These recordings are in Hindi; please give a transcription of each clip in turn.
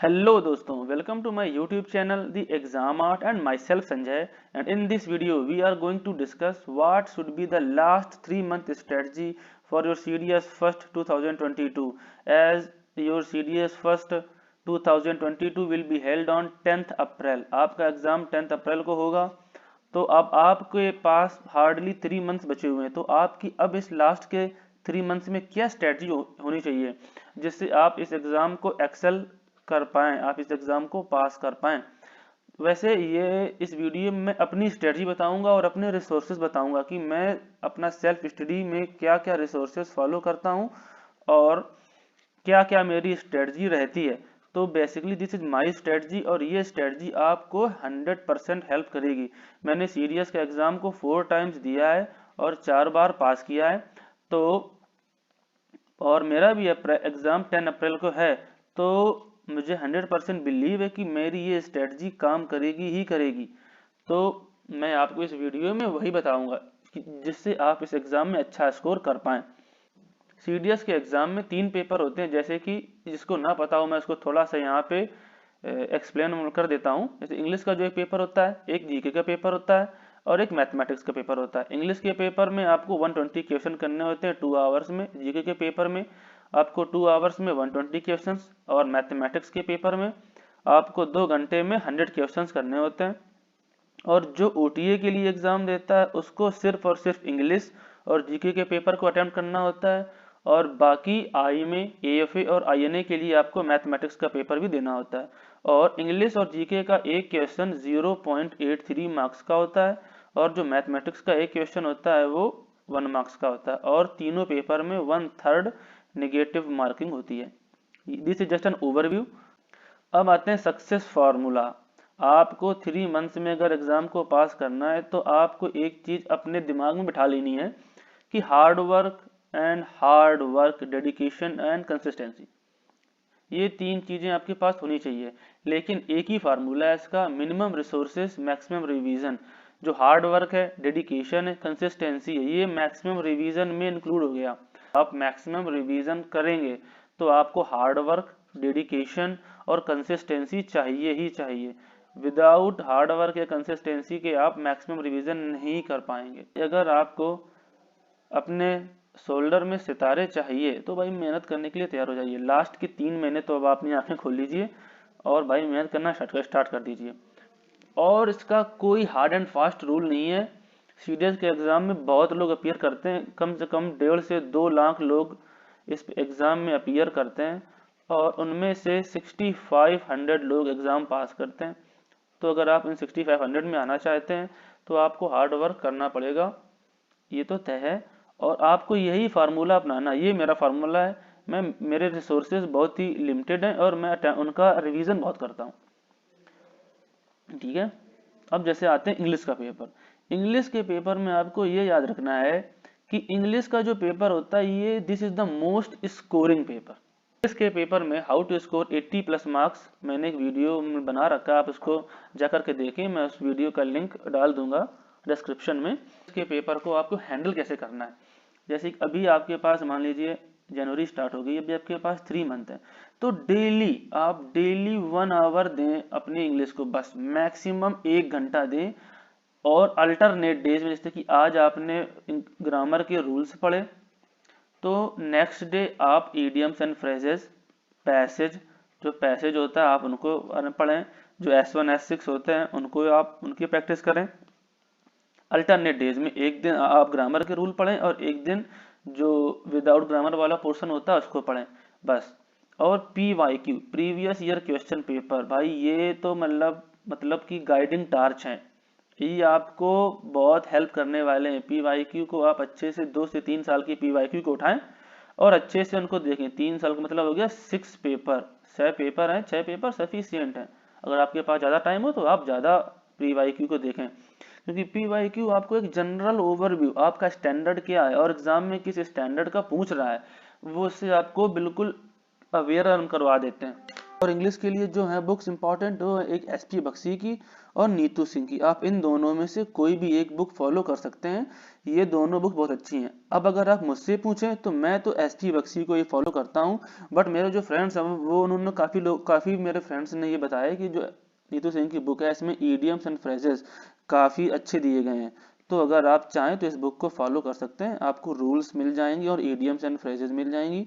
Hello दोस्तों, welcome to my YouTube channel The Exam Art and myself Sanjay, and in this video we are going to discuss what should be the last 3 month strategy for your CDS first 2022, as your CDS first 2022 will be held on 10th April। आपका एग्जाम 10th अप्रैल को होगा। तो अब आपके पास हार्डली 3 मंथ्स बचे हुए हैं, तो आपकी अब इस लास्ट के 3 मंथ्स में क्या स्ट्रेटजी होनी चाहिए जिससे आप इस एग्जाम को एक्सेल कर पाएं, आप इस एग्जाम को पास कर पाएं। वैसे ये इस वीडियो में मैं अपनी स्ट्रेटजी बताऊंगा और अपने रिसोर्सेज बताऊंगा कि मैं अपना सेल्फ स्टडी में क्या क्या रिसोर्सेज फॉलो करता हूं और क्या क्या मेरी स्ट्रेटजी रहती है। तो basically this is my strategy और ये स्ट्रेटजी आपको 100% हेल्प करेगी। मैंने सीडीएस के एग्जाम को 4 टाइम्स दिया है और 4 बार पास किया है। तो और मेरा भी एग्जाम 10 अप्रैल को है। तो मुझे 100% बिलीव है कि मेरी ये स्ट्रेटजी काम करेगी ही करेगी। तो मैं आपको इस वीडियो में वही बताऊंगा कि जिससे आप इस एग्जाम में अच्छा स्कोर कर पाएं। सीडीएस के एग्जाम में 3 पेपर होते हैं, जैसे कि जिसको ना पता हो मैं उसको थोड़ा सा यहाँ पे एक्सप्लेन कर देता हूँ। जैसे इंग्लिश का जो एक पेपर होता है, एक जीके का पेपर होता है और एक मैथमेटिक्स का पेपर होता है। इंग्लिश के पेपर में आपको 120 क्वेश्चन करने होते हैं 2 आवर्स में। जीके के पेपर में आपको 2 आवर्स में 120 क्वेश्चन और मैथमेटिक्स के पेपर में आपको 2 घंटे में 100 क्वेश्चन करने होते हैं। और जो ओटीए के लिए एग्जाम देता है उसको सिर्फ और सिर्फ इंग्लिश और जीके के पेपर को अटेम्प्ट करना होता है, और बाकी आई में एएफए और आईएनए के लिए आपको मैथमेटिक्स का पेपर भी देना होता है। और इंग्लिश और जीके का एक क्वेश्चन 0.83 मार्क्स का होता है और जो मैथमेटिक्स का एक क्वेश्चन होता है वो 1 मार्क्स का होता है, और तीनों पेपर में 1/3 नेगेटिव मार्किंग होती है। This is just an overview. अब आते हैं सक्सेस फार्मूला। आपको 3 मंथ्स में अगर एग्जाम को पास करना है तो आपको एक चीज अपने दिमाग में बिठा लेनी है कि hard work, dedication and consistency, ये 3 चीजें आपके पास होनी चाहिए। लेकिन एक ही फार्मूला है इसका, मिनिमम रिसोर्सेज मैक्सिमम रिवीजन। जो हार्ड वर्क है, डेडिकेशन है, कंसिस्टेंसी है, ये मैक्सिमम रिवीजन में इंक्लूड हो गया। आप मैक्सिमम रिवीजन करेंगे तो आपको हार्ड वर्क, डेडिकेशन और कंसिस्टेंसी चाहिए ही चाहिए। विदाउट हार्ड वर्क या कंसिस्टेंसी के आप मैक्सिमम रिवीजन नहीं कर पाएंगे। अगर आपको अपने शोल्डर में सितारे चाहिए तो भाई मेहनत करने के लिए तैयार हो जाइए। लास्ट के 3 महीने तो अब अपनी आंखें खोल लीजिए और भाई मेहनत करना स्टार्ट कर दीजिए। और इसका कोई हार्ड एंड फास्ट रूल नहीं है। सीडीएस के एग्जाम में बहुत लोग अपीयर करते हैं, कम से कम 1.5 से 2 लाख लोग इस एग्जाम में अपीयर करते हैं और उनमें से 6500 लोग एग्जाम पास करते हैं। तो अगर आप इन 6500 में आना चाहते हैं तो आपको हार्ड वर्क करना पड़ेगा, ये तो तय है। और आपको यही फार्मूला अपनाना, ये मेरा फार्मूला है। मेरे रिसोर्सेज बहुत ही लिमिटेड हैं और मैं उनका रिवीजन बहुत करता हूँ, ठीक है। अब जैसे आते हैं इंग्लिश का पेपर। इंग्लिश के पेपर में आपको ये याद रखना है कि इंग्लिश का जो पेपर होता है ये this is the most scoring paper. English के पेपर में हाउ टू स्कोर 80+ मार्क्स मैंने एक वीडियो में बना रखा है, आप उसको जाकर के देखें। मैं उस वीडियो का लिंक डाल दूंगा डिस्क्रिप्शन में। इसके पेपर को आपको हैंडल कैसे करना है, जैसे अभी आपके पास मान लीजिए जनवरी स्टार्ट हो गई, अभी आपके पास 3 मंथ है, तो आप डेली 1 आवर दें अपनी इंग्लिश को, बस मैक्सिमम 1 घंटा दें। और अल्टरनेट डेज में, जैसे कि आज आपने ग्रामर के रूल्स पढ़े तो नेक्स्ट डे आप इडियम्स एंड फ्रेजेस, पैसेज, जो पैसेज होता है आप उनको पढ़ें, जो S1 S6 होते हैं उनको आप उनकी प्रैक्टिस करें। अल्टरनेट डेज में एक दिन आप ग्रामर के रूल पढ़ें और एक दिन जो विदाउट ग्रामर वाला पोर्शन होता है उसको पढ़ें, बस। और PYQ, previous year question paper, भाई ये तो मतलब कि गाइडिंग टार्च हैं, ये आपको बहुत हेल्प करने वाले हैं। PYQ को आप अच्छे से 2 से 3 साल की PYQ को उठाएं और अच्छे से उनको देखें। 3 साल का मतलब हो गया 6 पेपर, 6 पेपर हैं, 6 पेपर सफिशियंट हैं। अगर आपके पास ज़्यादा टाइम हो तो आप ज़्यादा PYQ को देखें, क्योंकि PYQ आपको एक जनरल ओवरव्यू, आपका स्टैंडर्ड क्या है और एग्जाम में किस स्टैंडर्ड का पूछ रहा है वो उससे आपको बिल्कुल अवेयर करवा देते हैं। और इंग्लिश के लिए जो है बुक्स इंपॉर्टेंट वो है एक एस.टी. बख्शी की और नीतू सिंह की। आप इन दोनों में से कोई भी एक बुक फॉलो कर सकते हैं, ये दोनों बुक बहुत अच्छी हैं। अब अगर आप मुझसे पूछें तो मैं तो एस.टी. बख्शी को ही फॉलो करता हूँ, बट मेरे जो फ्रेंड्स हैं वो उन्होंने काफ़ी मेरे फ्रेंड्स ने ये बताया कि जो नीतू सिंह की बुक है इसमें ईडियम्स एंड फ्रेजेस काफ़ी अच्छे दिए गए हैं। तो अगर आप चाहें तो इस बुक को फॉलो कर सकते हैं, आपको रूल्स मिल जाएंगे और ईडियम्स एंड फ्रेजेस मिल जाएंगी।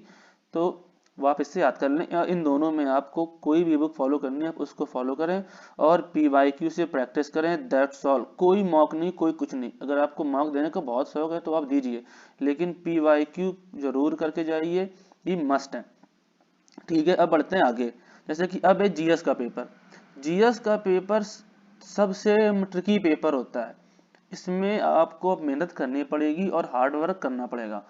तो वो आप इससे याद कर लें, या इन दोनों में आपको कोई भी बुक फॉलो करनी है आप उसको फॉलो करें और PYQ से प्रैक्टिस करें, दैट्स ऑल। कोई मॉक नहीं, कोई कुछ नहीं। अगर आपको मॉक देने का बहुत शौक है तो आप दीजिए, लेकिन PYQ जरूर करके जाइए, ये मस्ट है। ठीक है, अब बढ़ते हैं आगे। जैसे कि अब है जीएस का पेपर। जीएस का पेपर सबसे ट्रिकी पेपर होता है, इसमें आपको अब मेहनत करनी पड़ेगी और हार्ड वर्क करना पड़ेगा।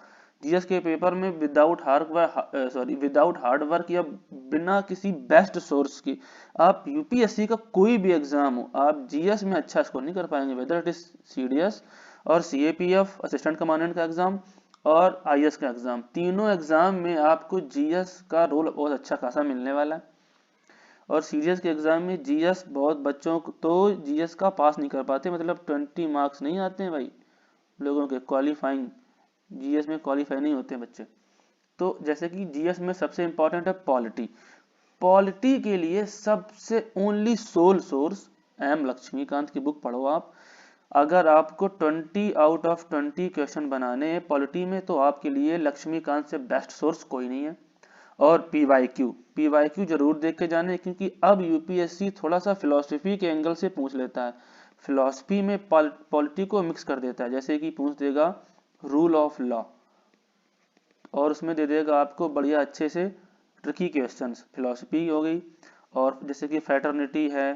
जीएस के पेपर में विदाउट हार्ड वर्क या बिना किसी बेस्ट सोर्स की आप यूपीएससी का कोई भी एग्जाम हो, आप जीएस में अच्छा स्कोर नहीं कर पाएंगे। वेदर इट इज सीडीएस और सीएपीएफ असिस्टेंट कमांडेंट का एग्जाम और आईएएस का एग्जाम, तीनों एग्जाम में आपको जीएस का रोल बहुत अच्छा खासा मिलने वाला है। और सीडीएस के एग्जाम में जीएस बहुत बच्चों को तो जीएस का पास नहीं कर पाते, मतलब 20 मार्क्स नहीं आते हैं भाई लोगों के क्वालिफाइंग, जीएस में क्वालिफाई नहीं होते हैं बच्चे। तो जैसे कि जीएस में सबसे इंपॉर्टेंट है पॉलिटी। पॉलिटी के लिए सबसे only sole source M Laxmikanth की बुक पढ़ो आप। अगर आपको 20 आउट ऑफ 20 क्वेश्चन बनाने हैं पॉलिटी में तो आपके लिए लक्ष्मीकांत से बेस्ट सोर्स कोई नहीं है। और पीवाईक्यू जरूर देख के जाने, क्योंकि अब यूपीएससी थोड़ा सा फिलोसफी के एंगल से पूछ लेता है, फिलोसफी में पॉलिटी को मिक्स कर देता है। जैसे कि पूछ देगा रूल ऑफ लॉ और उसमें दे देगा आपको बढ़िया अच्छे से ट्रिकी क्वेश्चंस, फिलोसफी हो गई और जैसे कि फ्रेटर्निटी है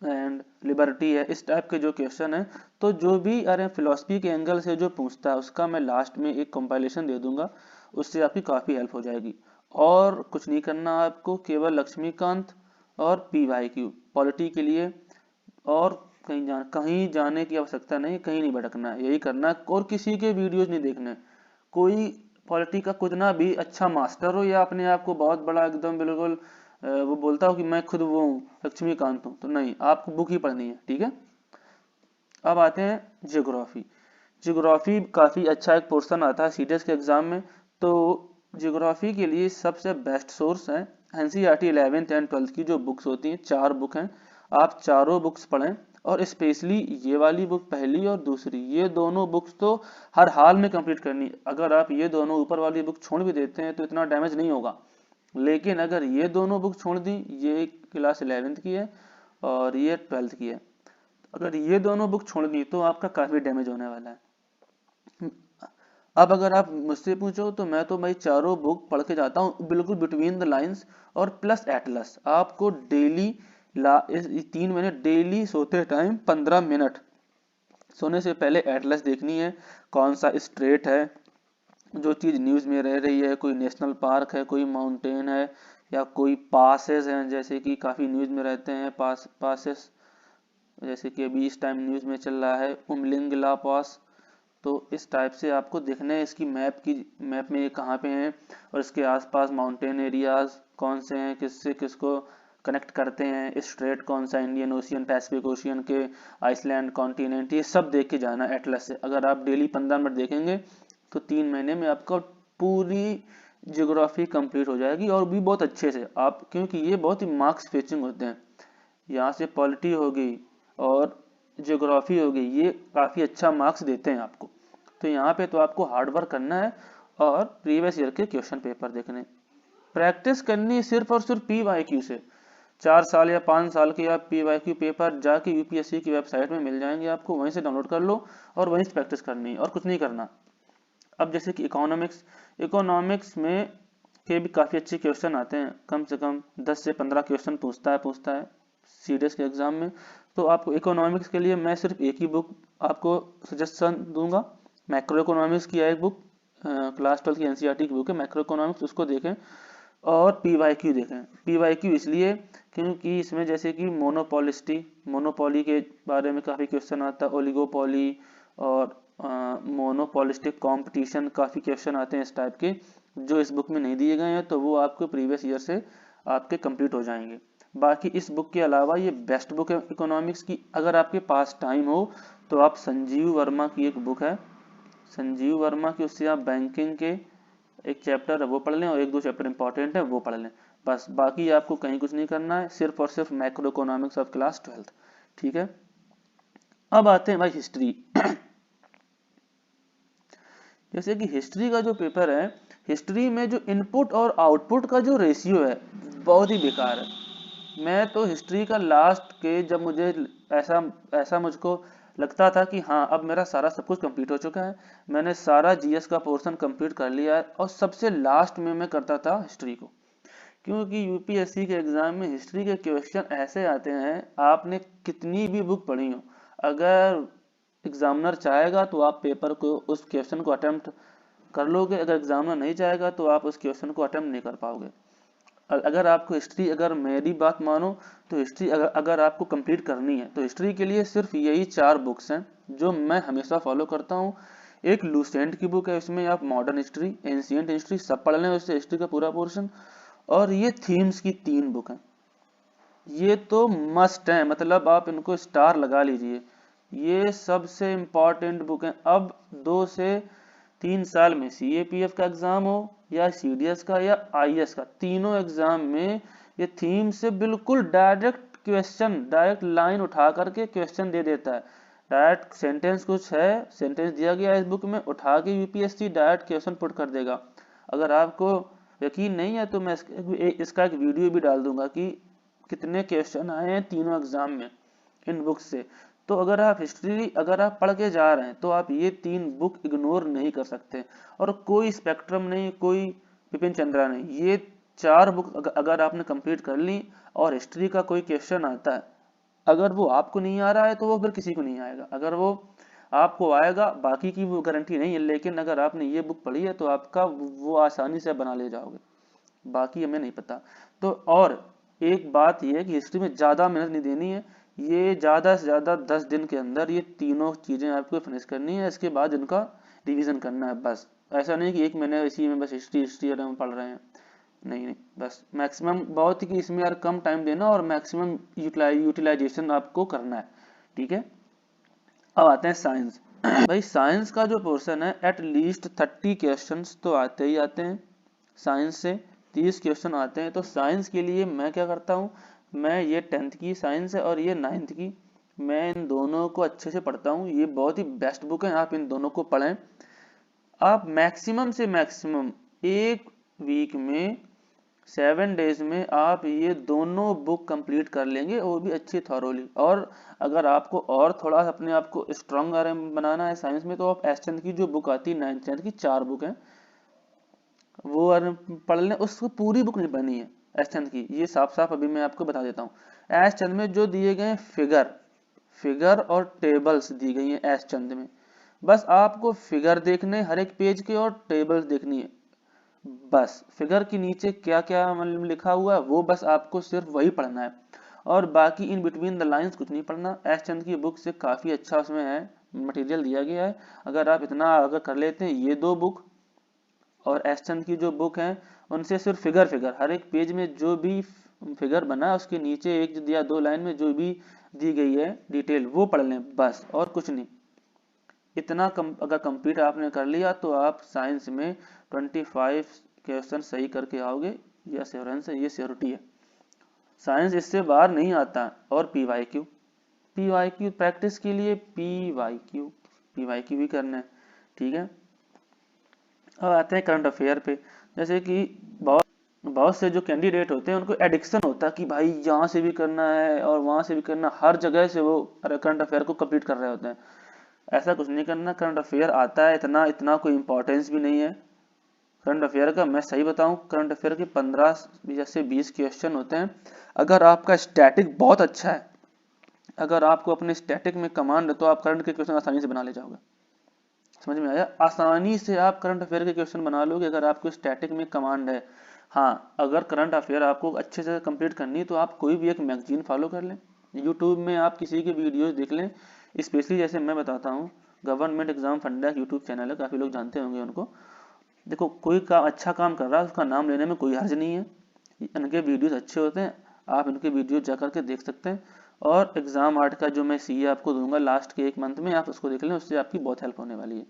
एंड लिबर्टी है, इस टाइप के जो क्वेश्चन है। तो जो भी अरे फिलोसफी के एंगल से जो पूछता है उसका मैं लास्ट में एक कंपाइलेशन दे दूंगा, उससे आपकी काफ़ी हेल्प हो जाएगी। और कुछ नहीं करना आपको, केवल लक्ष्मीकांत और PYQ पॉलिटी के लिए, और कहीं जाने की आवश्यकता नहीं, कहीं नहीं भटकना है, यही करना है। और किसी के वीडियोज नहीं देखने, कोई पॉलिटी का कितना भी अच्छा मास्टर हो या अपने आप को बहुत बड़ा एकदम बिल्कुल वो बोलता हो कि मैं खुद वो हूँ लक्ष्मीकांत हूँ, तो नहीं, आपको बुक ही पढ़नी है। ठीक है, अब आते हैं ज्योग्राफी। ज्योग्राफी काफ़ी अच्छा एक पोर्शन आता है सीडीएस के एग्जाम में। तो ज्योग्राफी के लिए सबसे बेस्ट सोर्स है एनसीईआरटी 11th एंड 12th की जो बुक्स होती हैं, 4 बुक हैं, आप चारों बुक्स पढ़ें। और स्पेशली ये वाली बुक पहली और दूसरी, ये दोनों बुक्स तो हर हाल में कंप्लीट करनी। अगर आप ये दोनों ऊपर वाली बुक छोड़ भी देते हैं तो इतना डैमेज नहीं होगा, लेकिन अगर ये दोनों बुक छोड़ दी, ये क्लास 11th की है और ये 12th की है, अगर ये दोनों बुक छोड़ दी तो आपका काफ़ी डैमेज होने वाला है। अब अगर आप मुझसे पूछो तो मैं तो भाई चारों बुक पढ़ के जाता हूँ बिल्कुल बिटवीन द लाइंस और प्लस एटलस। आपको डेली इस 3 महीने डेली सोते टाइम 15 मिनट सोने से पहले एटलस देखनी है, कौन सा स्ट्रेट है, जो चीज़ न्यूज़ में रह रही है, कोई नेशनल पार्क है, कोई माउंटेन है, या कोई पासेस हैं, जैसे कि काफ़ी न्यूज़ में रहते हैं पासेस, जैसे कि अभी इस टाइम न्यूज़ में चल रहा है उमलिंगला पास। तो इस टाइप से आपको देखना है इसकी मैप में ये कहाँ पे हैं और इसके आसपास माउंटेन एरियाज कौन से हैं, किससे किसको कनेक्ट करते हैं, स्ट्रेट कौन सा, इंडियन ओशियन, पैसिफिक ओशियन के, आइसलैंड, कॉन्टिनेंट, ये सब देख के जाना एटलस से। अगर आप डेली 15 मिनट देखेंगे तो 3 महीने में आपका पूरी ज्योग्राफी कंप्लीट हो जाएगी और भी बहुत अच्छे से आप, क्योंकि ये बहुत ही मार्क्स फेचिंग होते हैं। यहाँ से पॉलिटी हो गई और ज्योग्राफी हो गई, ये काफ़ी अच्छा मार्क्स देते हैं आपको। तो यहाँ पे तो आपको हार्ड वर्क करना है और प्रीवियस ईयर के क्वेश्चन पेपर देखने, प्रैक्टिस करनी है सिर्फ और सिर्फ PYQ से। 4 साल या 5 साल के आप PYQ पेपर जाके यूपीएससी की वेबसाइट में मिल जाएंगे आपको, वहीं से डाउनलोड कर लो और वहीं से प्रैक्टिस करनी है और कुछ नहीं करना। अब जैसे कि इकोनॉमिक्स में के भी काफ़ी अच्छे क्वेश्चन आते हैं, कम से कम 10 से 15 क्वेश्चन पूछता है सीडीएस के एग्जाम में। तो आपको इकोनॉमिक्स के लिए मैं सिर्फ एक ही बुक आपको सजेशन दूंगा, मैक्रो इकोनॉमिक्स की है एक बुक, क्लास 12 की एनसीईआरटी की बुक है मैक्रो इकोनॉमिक्स, उसको देखें। और PYQ देखें, PYQ इसलिए क्योंकि इसमें जैसे कि मोनोपोली के बारे में काफ़ी क्वेश्चन आता है, ओलिगोपोली और मोनोपोलिस्टिक कंपटीशन, काफ़ी क्वेश्चन आते हैं इस टाइप के जो इस बुक में नहीं दिए गए हैं, तो वो आपको प्रीवियस ईयर से आपके कंप्लीट हो जाएंगे। बाकी इस बुक के अलावा ये बेस्ट बुक है इकोनॉमिक्स की। अगर आपके पास टाइम हो तो आप संजीव वर्मा की एक बुक है, संजीव वर्मा की, उससे आप बैंकिंग के एक चैप्टर है वो पढ़ लें और एक दो चैप्टर इंपॉर्टेंट है वो पढ़ लें बस। बाकी आपको कहीं कुछ नहीं करना है, सिर्फ और सिर्फ macro economics of class 12th। ठीक है, अब आते हैं भाई हिस्ट्री। जैसे कि हिस्ट्री का जो पेपर है, हिस्ट्री में जो इनपुट और आउटपुट का जो रेशियो है बहुत ही बेकार है। मैं तो हिस्ट्री का लास्ट के जब मुझे ऐसा ऐसा मुझको लगता था कि हाँ अब मेरा सारा सब कुछ कंप्लीट हो चुका है, मैंने सारा जीएस का पोर्शन कंप्लीट कर लिया है, और सबसे लास्ट में मैं करता था हिस्ट्री को। क्योंकि यूपीएससी के एग्जाम में हिस्ट्री के क्वेश्चन ऐसे आते हैं, आपने कितनी भी बुक पढ़ी हो, अगर एग्जामिनर चाहेगा तो आप पेपर को उस क्वेश्चन को अटेम्प्ट कर लोगे, अगर एग्जामिनर नहीं चाहेगा तो आप उस क्वेश्चन को अटेम्प्ट नहीं कर पाओगे। अगर आपको हिस्ट्री, अगर मेरी बात मानो तो हिस्ट्री अगर आपको कंप्लीट करनी है तो हिस्ट्री के लिए सिर्फ यही 4 बुक्स हैं जो मैं हमेशा फॉलो करता हूँ। एक लूसेंट की बुक है, इसमें आप मॉडर्न हिस्ट्री, एंशिएंट हिस्ट्री सब पढ़ लें, उससे हिस्ट्री का पूरा पोर्शन। और ये थीम्स की 3 बुक हैं, ये तो मस्ट है, मतलब आप इनको स्टार लगा लीजिए, ये सबसे इम्पॉर्टेंट बुक है। अब 2 से 3 साल में सीएपीएफ का एग्जाम हो या सीडीएस का या आईएएस का, तीनों एग्जाम में ये थीम से बिल्कुल डायरेक्ट क्वेश्चन, डायरेक्ट लाइन उठा करके क्वेश्चन दे देता है। डायरेक्ट सेंटेंस कुछ है, सेंटेंस दिया गया है इस बुक में, उठा के यूपीएससी डायरेक्ट क्वेश्चन पुट कर देगा। अगर आपको यकीन नहीं है तो मैं इसका एक वीडियो भी डाल दूंगा कि कितने क्वेश्चन आए हैं तीनों एग्जाम में इन बुक से। तो अगर आप हिस्ट्री अगर आप पढ़ के जा रहे हैं तो आप ये 3 बुक इग्नोर नहीं कर सकते। और कोई स्पेक्ट्रम नहीं, कोई बिपिन चंद्रा नहीं, ये 4 बुक अगर आपने कंप्लीट कर ली और हिस्ट्री का कोई क्वेश्चन आता है, अगर वो आपको नहीं आ रहा है तो वो फिर किसी को नहीं आएगा, अगर वो आपको आएगा बाकी की वो गारंटी नहीं है, लेकिन अगर आपने ये बुक पढ़ी है तो आपका वो आसानी से बना ले जाओगे, बाकी हमें नहीं पता। तो और एक बात ये है कि हिस्ट्री में ज़्यादा मेहनत नहीं देनी है, ये ज़्यादा से ज़्यादा 10 दिन के अंदर ये तीनों चीज़ें आपको फिनिश करनी है, इसके बाद इनका रिवीजन करना है बस। ऐसा नहीं कि एक महीने इसी में बस हिस्ट्री हिस्ट्री हम पढ़ रहे हैं, नहीं नहीं, बस मैक्सिमम बहुत ही कि इसमें यार कम टाइम देना और मैक्सिमम यूटिलाइजेशन आपको करना है। ठीक है, अब आते हैं साइंस। भाई साइंस का जो पोर्शन है एट लीस्ट 30 क्वेश्चंस तो आते ही आते हैं, साइंस से 30 क्वेश्चन आते हैं। तो साइंस के लिए मैं क्या करता हूँ, मैं ये 10th की साइंस है और ये 9th की, मैं इन दोनों को अच्छे से पढ़ता हूँ। ये बहुत ही बेस्ट बुक है, आप इन दोनों को पढ़ें। आप मैक्सिमम से मैक्सिमम एक वीक में 7 डेज में आप ये दोनों बुक कंप्लीट कर लेंगे, वो भी अच्छी थॉरोली। और अगर आपको और थोड़ा अपने आप को स्ट्रॉन्ग बनाना है साइंस में तो आप एस चंद की जो बुक आती है 9th 10th की 4 बुक हैं वो पढ़ लें, उसको पूरी बुक नहीं पढ़नी है एस चंद की, ये साफ साफ अभी मैं आपको बता देता हूँ। एस चंद में जो दिए गए फिगर और टेबल्स दी गई हैं एस चंद में, बस आपको फिगर देखने हर एक पेज के और टेबल्स देखनी है बस। फिगर के नीचे क्या क्या मतलब लिखा हुआ है वो बस आपको सिर्फ वही पढ़ना है, और बाकी इन बिटवीन द लाइंस कुछ नहीं पढ़ना। एस चंद की बुक से काफ़ी अच्छा उसमें है मटेरियल दिया गया है। अगर आप इतना अगर कर लेते हैं ये 2 बुक और एस चंद की जो बुक है उनसे सिर्फ फिगर हर एक पेज में जो भी फिगर बना है उसके नीचे एक या 2 लाइन में जो भी दी गई है डिटेल वो पढ़ लें बस, और कुछ नहीं। इतना अगर कंप्लीट आपने कर लिया तो आप साइंस में 25 क्वेश्चन सही करके आओगे, ये एश्योरेंस है, ये श्योरिटी है। साइंस इससे बाहर नहीं आता। और पीवाईक्यू प्रैक्टिस के लिए पीवाईक्यू भी करना है। ठीक है, अब आते हैं करंट अफेयर पे। जैसे कि बहुत से जो कैंडिडेट होते हैं उनको एडिक्शन होता है कि भाई यहाँ से भी करना है और वहाँ से भी करना, हर जगह से वो करंट अफेयर को कंप्लीट कर रहे होते हैं। ऐसा कुछ नहीं करना, करंट अफेयर आता है, इतना कोई इंपॉर्टेंस भी नहीं है करंट अफेयर का। मैं सही बताऊं, करंट अफेयर के 15 या से 20 क्वेश्चन होते हैं। अगर आपका स्टैटिक बहुत अच्छा है, अगर आपको अपने स्टैटिक में कमांड है तो आप करंट के क्वेश्चन आसानी से बना ले जाओगे। समझ में आया, आसानी से आप करंट अफेयर के क्वेश्चन बना लोगे अगर आपको स्टैटिक में कमांड है। हाँ, अगर करंट अफेयर आपको अच्छे से कंप्लीट करनी है तो आप कोई भी एक मैगजीन फॉलो कर लें, यूट्यूब में आप किसी के वीडियोस देख लें। स्पेशली जैसे मैं बताता हूँ, गवर्नमेंट एग्जाम फंडा यूट्यूब चैनल है, काफ़ी लोग जानते होंगे उनको। देखो, कोई काम अच्छा काम कर रहा है उसका नाम लेने में कोई हर्ज नहीं है, इनके वीडियोस अच्छे होते हैं, आप इनके वीडियो जा करके देख सकते हैं। और एग्जाम आर्ट का जो मैं सीए आपको दूंगा लास्ट के 1 मंथ में, आप उसको देख लें, उससे आपकी बहुत हेल्प होने वाली है।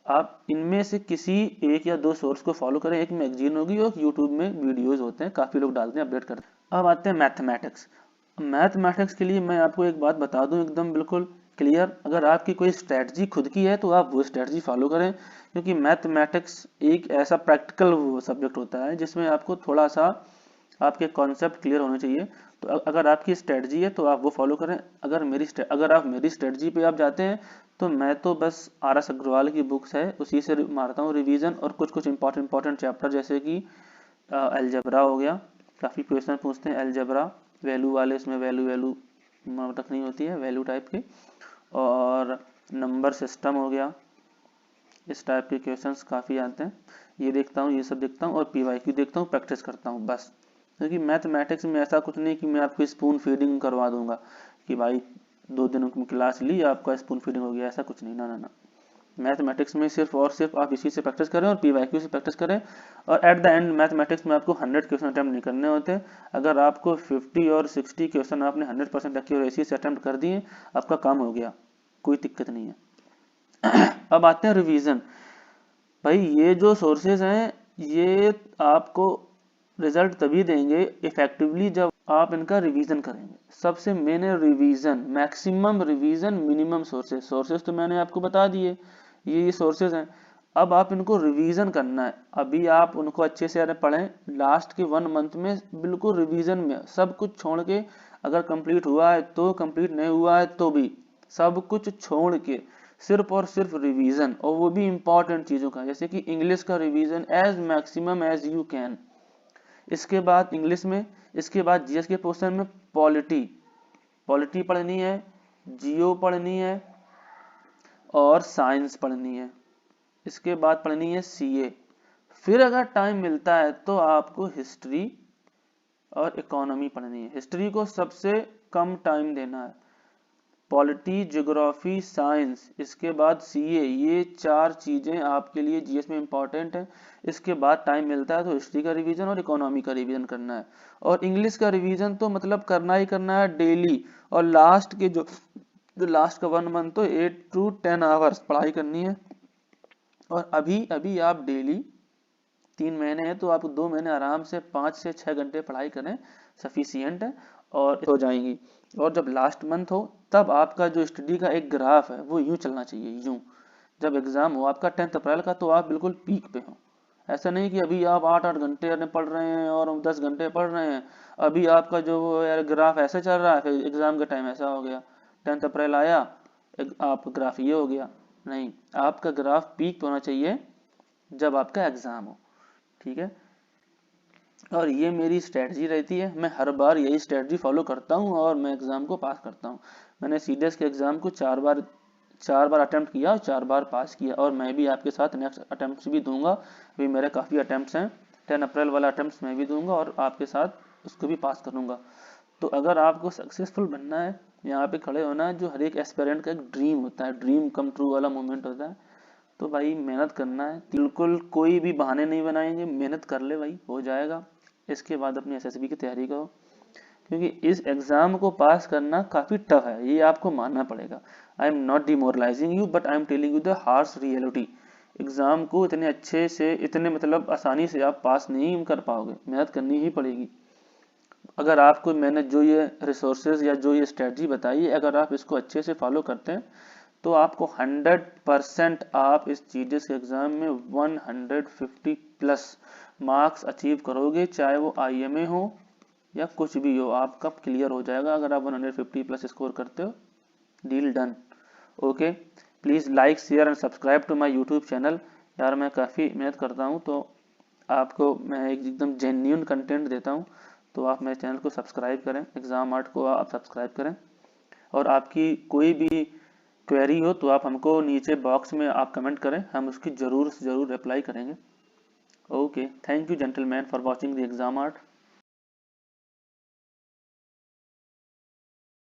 आप इनमें से किसी 1 या 2 सोर्स को फॉलो करें। एक मैगजीन होगी और यूट्यूब में वीडियोस होते हैं, काफ़ी लोग डालते हैं, अपडेट करते हैं। अब आते हैं मैथमेटिक्स। मैथमेटिक्स के लिए मैं आपको एक बात बता दूं एकदम बिल्कुल क्लियर, अगर आपकी कोई स्ट्रेटजी खुद की है तो आप वो स्ट्रेटजी फॉलो करें, क्योंकि मैथमेटिक्स एक ऐसा प्रैक्टिकल सब्जेक्ट होता है जिसमें आपको थोड़ा सा आपके कॉन्सेप्ट क्लियर होने चाहिए। तो अगर आपकी स्ट्रेटजी है तो आप वो फॉलो करें। अगर आप मेरी स्ट्रेटजी पे आप जाते हैं तो मैं तो बस RS अग्रवाल की बुक्स है उसी से मारता हूँ रिवीजन, और कुछ कुछ इंपॉर्टेंट चैप्टर जैसे कि अलजेब्रा हो गया, काफ़ी क्वेश्चन पूछते हैं अलजेब्रा वैल्यू वाले, इसमें वैल्यू रखनी होती है वैल्यू टाइप की, और नंबर सिस्टम हो गया, इस टाइप के क्वेश्चंस काफ़ी आते हैं। ये देखता हूँ, ये सब देखता हूँ, और PYQ देखता हूँ, प्रैक्टिस करता हूँ बस। क्योंकि मैथमेटिक्स में ऐसा कुछ नहीं कि मैं आपको स्पून फीडिंग करवा दूंगा कि भाई 2 दिनों की क्लास ली आपका स्पून फीडिंग हो गया, ऐसा कुछ नहीं, ना। मैथमेटिक्स में सिर्फ और सिर्फ आप इसी से प्रैक्टिस करें और PYQ से प्रैक्टिस करें, और एट द एंड मैथमेटिक्स में आपको 100 क्वेश्चन अटैम्प्ट नहीं करने होते। अगर आपको 50 और 60 क्वेश्चन आपने 100% एक्यूरेसी से अटैम्प्ट कर दिए, आपका काम हो गया, कोई दिक्कत नहीं है। अब आते हैं रिवीजन। भाई ये जो सोर्सेज हैं ये आपको रिजल्ट तभी देंगे इफेक्टिवली जब आप इनका रिवीजन करेंगे। सबसे मेन है revision, maximum revision, minimum sources तो मैंने आपको बता दिए, ये सोर्सेज हैं। अब आप इनको रिवीजन करना है। अभी आप उनको अच्छे से पढ़ें, लास्ट के 1 मंथ में बिल्कुल रिवीजन में सब कुछ छोड़ के, अगर कंप्लीट हुआ है तो कंप्लीट, नहीं हुआ है तो भी सब कुछ छोड़ के सिर्फ और सिर्फ रिवीजन, और वो भी इंपॉर्टेंट चीजों का, जैसे कि इंग्लिश का revision as maximum as you can. इसके बाद इंग्लिश में, इसके बाद जीएस के पोर्शन में पॉलिटी पढ़नी है, जियो पढ़नी है, और साइंस पढ़नी है। इसके बाद पढ़नी है सीए। फिर अगर टाइम मिलता है तो आपको हिस्ट्री और इकोनॉमी पढ़नी है। हिस्ट्री को सबसे कम टाइम देना है, पॉलिटी, ज्योग्राफी, साइंस, इसके बाद सीए, ये 4 चीजें आपके लिए जीएस में इंपॉर्टेंट है। इसके बाद टाइम मिलता है तो हिस्ट्री का रिवीजन और इकोनॉमी का रिवीजन करना है, और इंग्लिश का रिवीजन तो मतलब करना ही करना है डेली। और लास्ट के जो लास्ट का 1 मंथ तो 8 to 10 आवर्स पढ़ाई करनी है। और अभी आप डेली 3 महीने हैं तो आप 2 महीने आराम से 5 से 6 घंटे पढ़ाई करें, सफिशियंट है, और हो जाएंगी। और जब लास्ट मंथ हो तब आपका जो स्टडी का एक ग्राफ है वो यूं चलना चाहिए, यूं। जब एग्जाम हो आपका 10 अप्रैल का तो आप बिल्कुल पीक पे हो। ऐसा नहीं कि अभी आप 8-8 घंटे पढ़ रहे हैं और 10 घंटे पढ़ रहे हैं, अभी आपका जो यार ग्राफ ऐसे चल रहा है, फिर एग्जाम का टाइम ऐसा हो गया, 10 अप्रैल आया, आपका ग्राफ ये हो गया। नहीं, आपका ग्राफ पीक पे होना चाहिए जब आपका एग्जाम हो, ठीक है। और ये मेरी स्ट्रेटजी रहती है, मैं हर बार यही स्ट्रेटजी फॉलो करता हूँ और मैं एग्जाम को पास करता हूँ। मैंने सीडीएस के एग्जाम को 4 बार अटेम्प्ट किया और 4 बार पास किया, और मैं भी आपके साथ नेक्स्ट अटेम्प्ट भी दूंगा। अभी मेरे काफ़ी अटेम्प्ट्स हैं, 10 अप्रैल वाला अटेम्प्ट मैं भी दूंगा और आपके साथ उसको भी पास करूंगा। तो अगर आपको सक्सेसफुल बनना है, यहाँ पे खड़े होना है, जो हर एक एस्पिरेंट का एक ड्रीम होता है, ड्रीम कम ट्रू वाला मोमेंट होता है, तो भाई मेहनत करना है, बिल्कुल कोई भी बहाने नहीं बनाएंगे, मेहनत कर ले भाई, हो जाएगा। इसके बाद अपनी एसएसबी की तैयारी करो, क्योंकि इस एग्जाम को पास करना काफी टफ है, ये आपको मानना पड़ेगा। I am not demoralising you, but I am telling you the harsh reality. Exam को इतने अच्छे से, इतने मतलब आसानी से आप पास नहीं कर पाओगे, मेहनत करनी ही पड़ेगी। अगर आपको मैंने जो ये रिसोर्सेज या जो ये स्ट्रेटजी बताई है, अगर आप इसको अच्छे से फॉलो करते हैं तो आपको 100% आप इस जीडीएस के एग्जाम में 150 प्लस मार्क्स अचीव करोगे, चाहे वो IMA हो या कुछ भी हो, आपका क्लियर हो जाएगा अगर आप 150 प्लस स्कोर करते हो। Deal done. Okay, please like, share and subscribe to my YouTube channel. यार मैं काफ़ी मेहनत करता हूँ, तो आपको मैं एकदम जेन्यून कंटेंट देता हूँ, तो आप मेरे चैनल को सब्सक्राइब करें, एग्जाम आर्ट को आप सब्सक्राइब करें। और आपकी कोई भी क्वेरी हो तो आप हमको नीचे बॉक्स में आप कमेंट करें, हम उसकी ज़रूर से ज़रूर रिप्लाई करेंगे। Okay, thank you gentleman for watching the exam art.